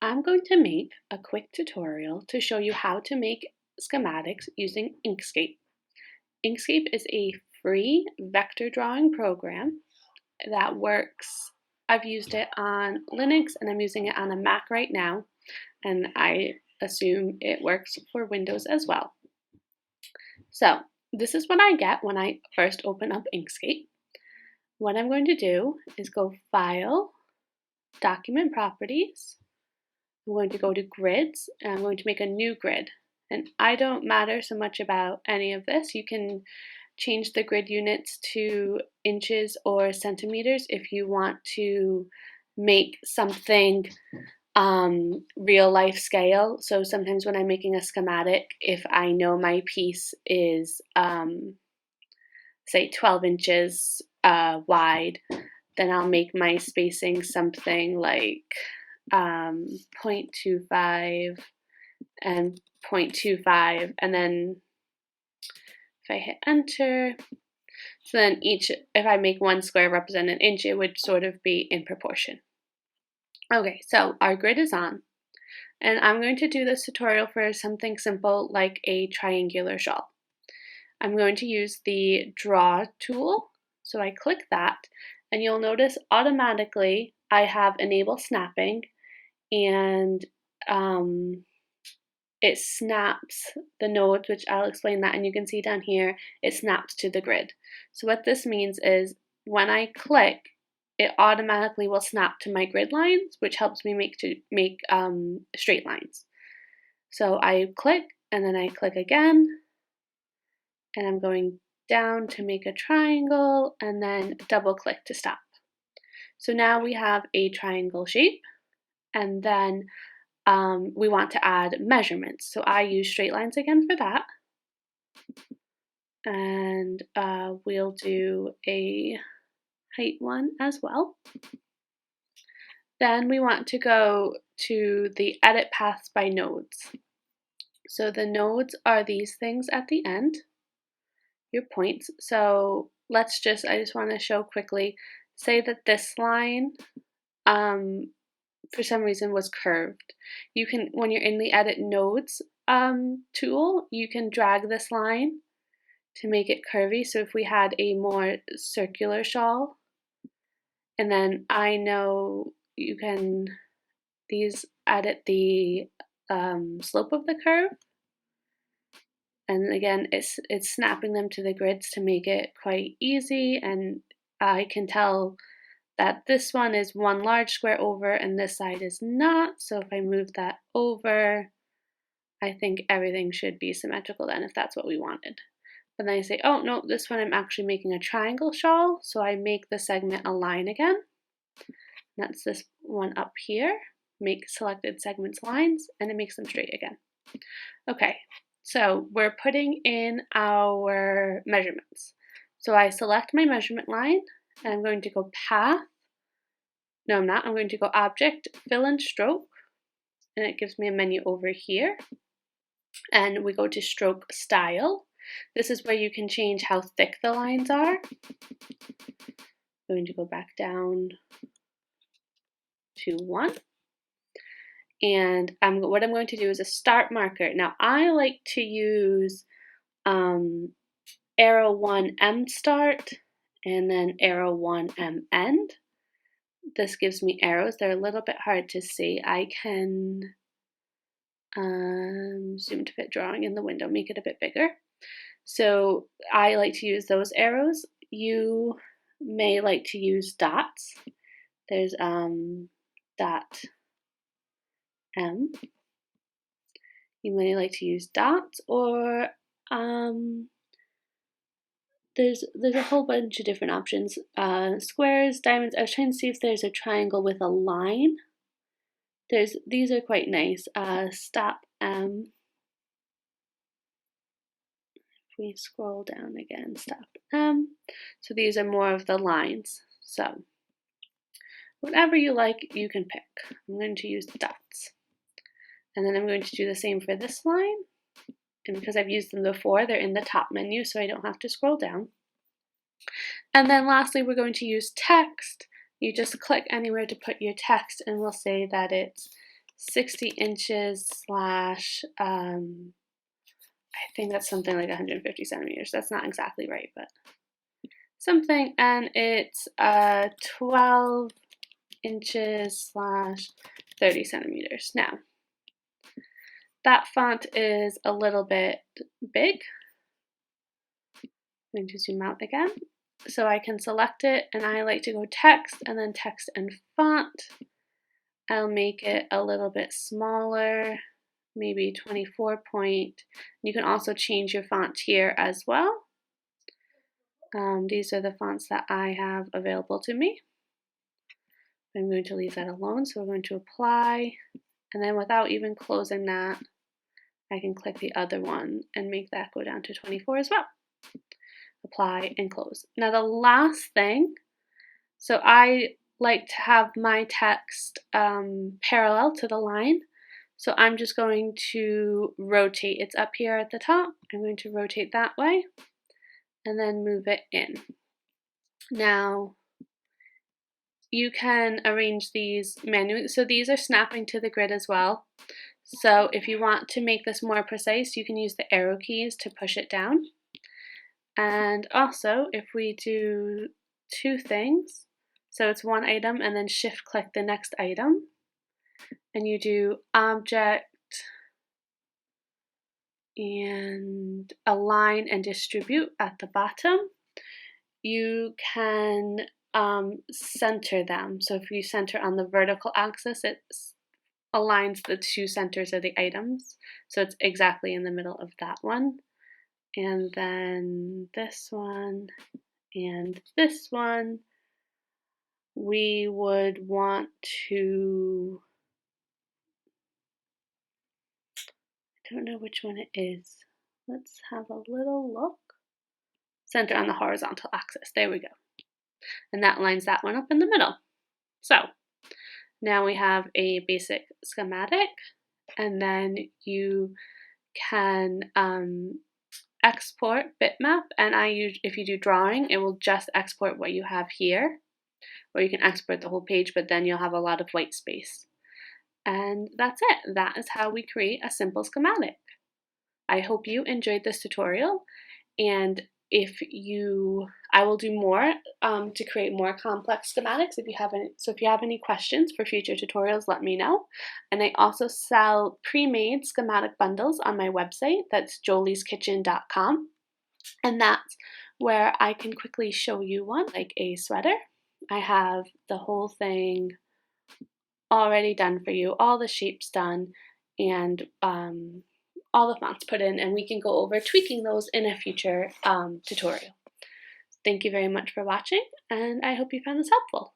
I'm going to make a quick tutorial to show you how to make schematics using Inkscape. Inkscape is a free vector drawing program that works. I've used it on Linux and I'm using it on a Mac right now, and I assume it works for Windows as well. So this is what I get when I first open up Inkscape. What I'm going to do is go File, Document Properties. I'm going to go to grids and I'm going to make a new grid. And I don't matter so much about any of this. You can change the grid units to inches or centimeters if you want to make something real life scale. So sometimes when I'm making a schematic, if I know my piece is say 12 inches wide, then I'll make my spacing something like 0.25 and 0.25, and then if I hit enter, so then if I make one square represent an inch, it would sort of be in proportion. Okay, so our grid is on, and I'm going to do this tutorial for something simple like a triangular shawl. I'm going to use the draw tool, so I click that, and you'll notice automatically I have enable snapping, and it snaps the nodes, which I'll explain that, and you can see down here, it snaps to the grid. So what this means is when I click, it automatically will snap to my grid lines, which helps me make straight lines. So I click, and then I click again, and I'm going down to make a triangle, and then double click to stop. So now we have a triangle shape, and then we want to add measurements. So I use straight lines again for that. And we'll do a height one as well. Then we want to go to the edit paths by nodes. So the nodes are these things at the end, your points. So I just want to show quickly, say that this line for some reason was curved. You can, when you're in the edit nodes tool, you can drag this line to make it curvy. So if we had a more circular shawl, and then I know you can edit the slope of the curve, and again it's snapping them to the grids to make it quite easy, and I can tell that this one is one large square over and this side is not. So if I move that over, I think everything should be symmetrical then, if that's what we wanted. But then I say, oh no, this one I'm actually making a triangle shawl, so I make the segment align again. That's this one up here. Make selected segments lines, and it makes them straight again. Okay, so we're putting in our measurements. So I select my measurement line, and I'm going to go path. No, I'm not. I'm going to go object, fill and stroke, and it gives me a menu over here. And we go to stroke style. This is where you can change how thick the lines are. I'm going to go back down to 1. And what I'm going to do is a start marker. Now I like to use arrow 1 M start and then arrow 1 M end. This gives me arrows. They're a little bit hard to see. I can zoom to fit drawing in the window, make it a bit bigger. So I like to use those arrows. You may like to use dots. There's dot M. You may like to use dots, or there's a whole bunch of different options. Squares, diamonds. I was trying to see if there's a triangle with a line. These are quite nice. Stop M. If we scroll down again, stop M. So these are more of the lines. So whatever you like, you can pick. I'm going to use dots. And then I'm going to do the same for this line. And because I've used them before, they're in the top menu, so I don't have to scroll down. And then lastly, we're going to use text. You just click anywhere to put your text, and we'll say that it's 60 inches slash, I think that's something like 150 centimeters. That's not exactly right, but something, and it's 12 inches slash 30 centimeters. Now, that font is a little bit big. I'm going to zoom out again. So I can select it, and I like to go text and then text and font. I'll make it a little bit smaller, maybe 24 point. You can also change your font tier as well. These are the fonts that I have available to me. I'm going to leave that alone, so we're going to apply, and then without even closing that, I can click the other one and make that go down to 24 as well. Apply and close. Now the last thing, so I like to have my text parallel to the line, so I'm just going to rotate. It's up here at the top. I'm going to rotate that way and then move it in. Now you can arrange these manually. So these are snapping to the grid as well. So if you want to make this more precise, you can use the arrow keys to push it down. And also, if we do two things, so it's one item and then shift click the next item, and you do object and align and distribute at the bottom, you can center them. So if you center on the vertical axis, it aligns the two centers of the items. So it's exactly in the middle of that one. And then this one and this one, we would want to, I don't know which one it is. Let's have a little look. Center on the horizontal axis. There we go. And that lines that one up in the middle. So now we have a basic schematic, and then you can export bitmap, and if you do drawing, it will just export what you have here, or you can export the whole page, but then you'll have a lot of white space. And that's it. That is how we create a simple schematic. I hope you enjoyed this tutorial, and I will do more to create more complex schematics. If you have any questions for future tutorials, let me know. And I also sell pre-made schematic bundles on my website. That's jolieskitchen.com, and that's where I can quickly show you one, like a sweater. I have the whole thing already done for you, all the shapes done, and all the fonts put in, and we can go over tweaking those in a future tutorial. Thank you very much for watching, and I hope you found this helpful.